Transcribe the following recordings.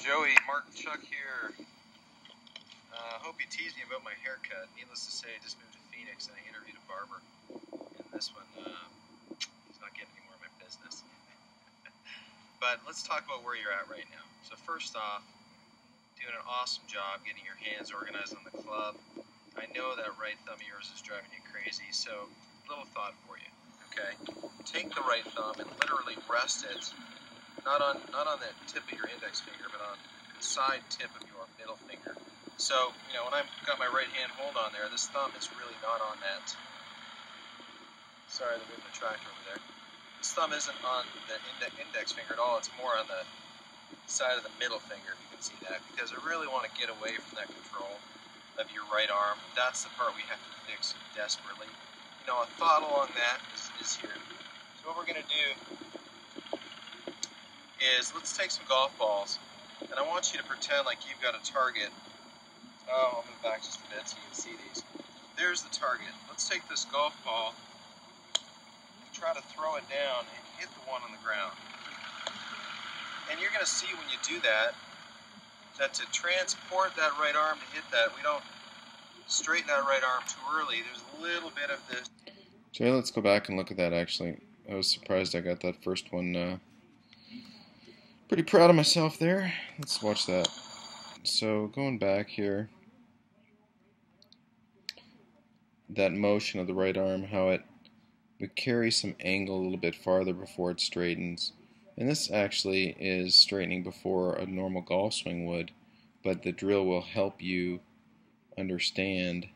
Joey, Mark Chuck here. Hope you teased me about my haircut. Needless to say, I just moved to Phoenix and I interviewed a barber. And this one, he's not getting any more of my business. But let's talk about where you're at right now. So first off, doing an awesome job getting your hands organized on the club. I know that right thumb of yours is driving you crazy, so little thought for you. Okay, take the right thumb and literally rest it, not on the tip of your index finger, but on the side tip of your middle finger. So, when I've got my right hand hold on there, this thumb is really not on that. Sorry, they're moving the tractor over there. This thumb isn't on the index finger at all. It's more on the side of the middle finger, if you can see that, because I really want to get away from that control of your right arm. That's the part we have to fix desperately. A thought along that is here. So what we're going to do is let's take some golf balls, and I want you to pretend like you've got a target. I'll move back just a bit so you can see these. There's the target. Let's take this golf ball and try to throw it down and hit the one on the ground. And you're going to see when you do that, that to transport that right arm to hit that, we don't straighten that right arm too early. There's a little bit of this. Jay, let's go back and look at that actually. I was surprised I got that first one. Pretty proud of myself there. Let's watch that. So going back here, that motion of the right arm, how it would carry some angle a little bit farther before it straightens. And this actually is straightening before a normal golf swing would, but the drill will help you understand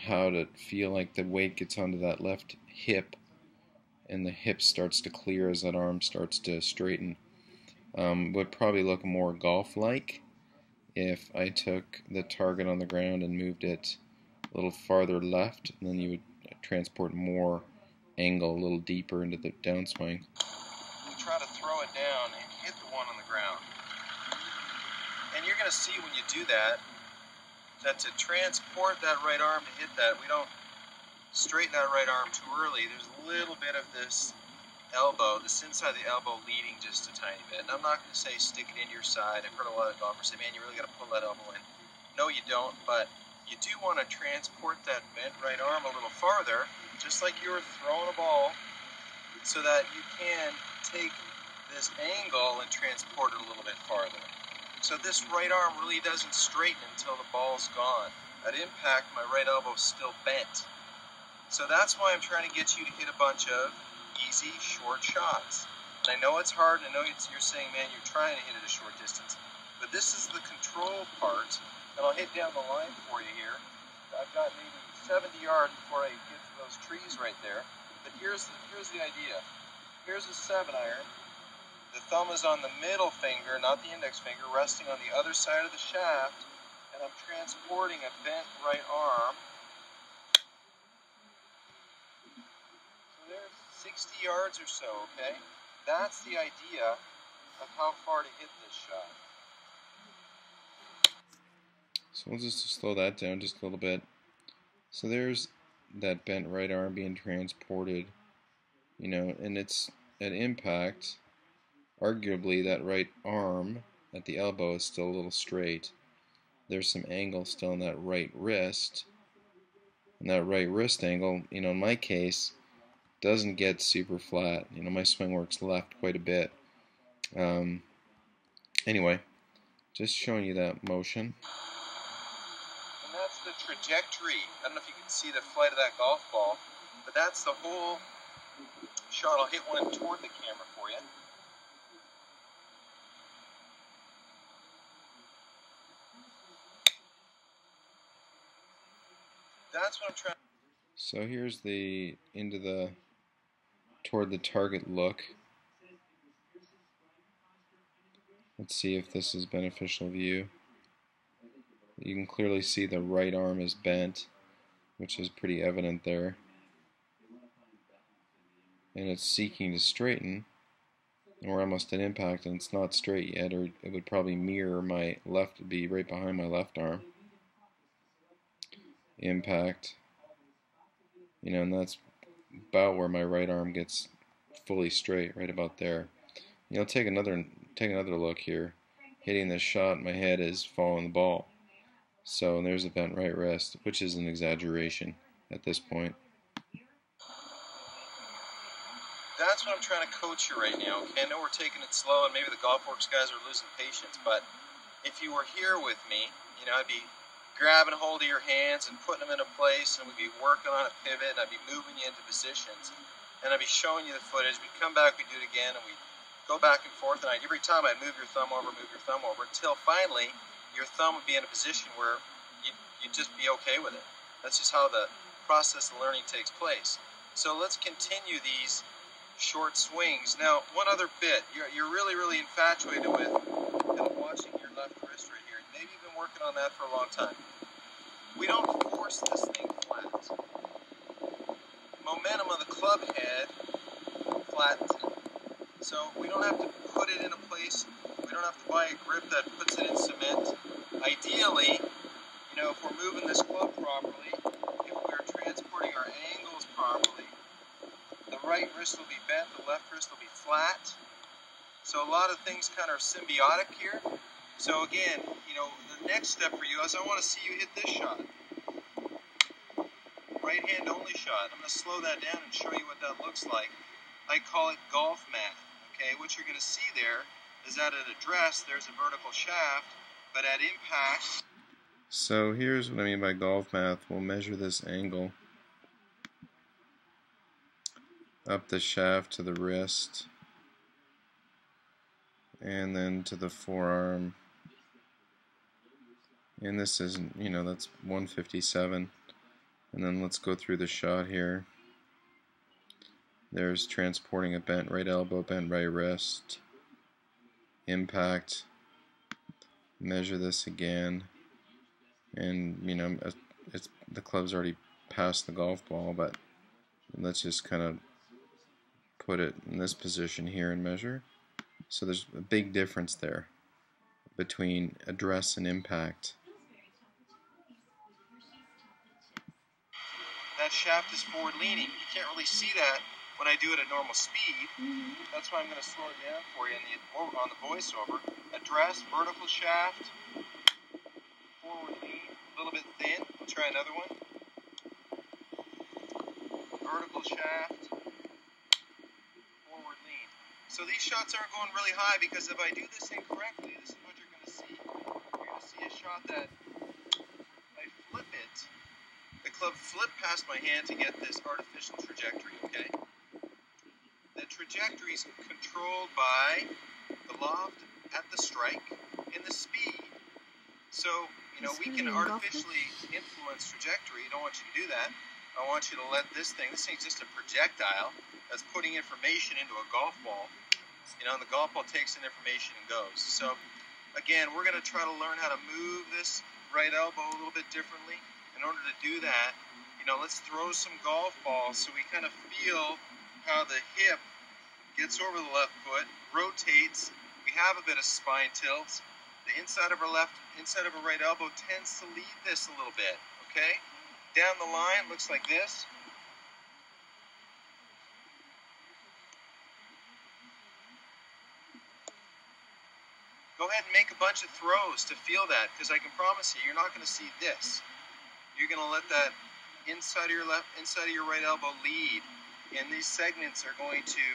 how to feel like the weight gets onto that left hip and the hip starts to clear as that arm starts to straighten. Would probably look more golf-like if I took the target on the ground and moved it a little farther left, and then you would transport more angle a little deeper into the downswing. You try to throw it down and hit the one on the ground. And you're going to see when you do that, that to transport that right arm to hit that, we don't straighten that right arm too early. There's a little bit of this elbow, this inside the elbow leading just a tiny bit. And I'm not going to say stick it into your side. I've heard a lot of golfers say, man, you really got to pull that elbow in. No, you don't, but you do want to transport that bent right arm a little farther, just like you were throwing a ball, so that you can take this angle and transport it a little bit farther. So this right arm really doesn't straighten until the ball's gone. At impact, my right elbow is still bent. So that's why I'm trying to get you to hit a bunch of easy, short shots. And I know it's hard, and I know you're saying, man, you're trying to hit it a short distance, but this is the control part. And I'll hit down the line for you here. I've got maybe 70 yards before I get to those trees right there. But here's the idea. Here's a 7-iron. The thumb is on the middle finger, not the index finger, resting on the other side of the shaft. And I'm transporting a bent right arm. So there's 60 yards or so, okay? That's the idea of how far to hit this shot. So we'll just slow that down just a little bit. So there's that bent right arm being transported, and it's at impact. Arguably, that right arm at the elbow is still a little straight. There's some angle still in that right wrist. And that right wrist angle, in my case, doesn't get super flat. My swing works left quite a bit. Anyway, just showing you that motion. The trajectory. I don't know if you can see the flight of that golf ball, but that's the whole shot. I'll hit one toward the camera for you. That's what I'm trying. So here's the toward the target look. Let's see if this is beneficial view. You can clearly see the right arm is bent, which is pretty evident there. And it's seeking to straighten. And we're almost at impact and it's not straight yet, or it would probably mirror my left, be right behind my left arm. Impact. And that's about where my right arm gets fully straight, right about there. Take another look here. hitting this shot, my head is following the ball. So there's a bent right wrist, which is an exaggeration at this point. That's what I'm trying to coach you right now, okay? I know we're taking it slow, and maybe the GolfWorks guys are losing patience, but if you were here with me, you know, I'd be grabbing hold of your hands and putting them into place, and we'd be working on a pivot, and I'd be moving you into positions, and I'd be showing you the footage. We'd come back, we'd do it again, and we'd go back and forth, and every time I'd move your thumb over, until finally your thumb would be in a position where you'd just be okay with it. That's just how the process of learning takes place. So let's continue these short swings. Now, one other bit, you're really, really infatuated with kind of watching your left wrist right here. Maybe you've been working on that for a long time. We don't force this thing flat. Momentum of the club head flattens it. So we don't have to put it in a place. We don't have to buy a grip that puts it in cement. Ideally, you know, if we're moving this club properly, if we're transporting our angles properly, the right wrist will be bent, the left wrist will be flat. So a lot of things kind of are symbiotic here. So again, you know, the next step for you is I want to see you hit this shot. Right hand only shot. I'm going to slow that down and show you what that looks like. I call it golf math. Okay, what you're going to see there is that at address there's a vertical shaft, but at impact. So here's what I mean by golf math. We'll measure this angle up the shaft to the wrist, and then to the forearm. And this is, you know, that's 157. And then let's go through the shot here. There's transporting a bent right elbow, bent right wrist, impact, measure this again, and you know, the club's already past the golf ball, but let's just kind of put it in this position here and measure. So there's a big difference there between address and impact. That shaft is forward leaning. You can't really see that when I do it at normal speed. That's why I'm going to slow it down for you on the voiceover. Address, vertical shaft, forward lean, a little bit thin. We'll try another one. Vertical shaft, forward lean. So these shots aren't going really high because if I do this incorrectly, this is what you're going to see. You're going to see a shot that I flip it. The club flipped past my hand to get this artificial trajectory, okay? The trajectory is controlled by the loft at the strike and the speed. So, you know, we can artificially influence trajectory. I don't want you to do that. I want you to let this thing's just a projectile that's putting information into a golf ball. You know, and the golf ball takes in information and goes. So, again, we're going to try to learn how to move this right elbow a little bit differently. In order to do that, you know, let's throw some golf balls so we kind of feel how the hip gets over the left foot, rotates. We have a bit of spine tilts. The inside of our right elbow tends to lead this a little bit, okay? Down the line, looks like this. Go ahead and make a bunch of throws to feel that, because I can promise you, you're not going to see this. You're going to let that inside of your right elbow lead, and these segments are going to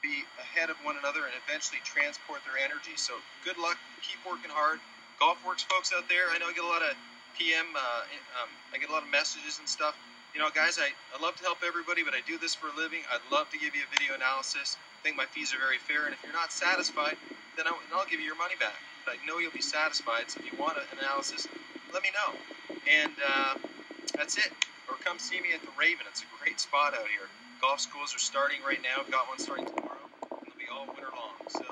be ahead of one another and eventually transport their energy. So good luck, keep working hard. GolfWorks folks out there, I know I get a lot of PM, I get a lot of messages and stuff. You know, guys, I love to help everybody, but I do this for a living. I'd love to give you a video analysis. I think my fees are very fair, and if you're not satisfied, then I'll give you your money back. But I know you'll be satisfied, so if you want an analysis, let me know. And that's it. Or come see me at the Raven. It's a great spot out here. Golf schools are starting right now. Got one starting tomorrow. And they'll be all winter long. So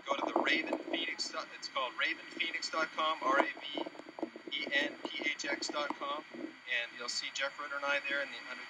go to the Raven Phoenix. It's called RavenPhoenix.com, RavenPhoenix.com, and you'll see Jeff Ritter and I there in the under.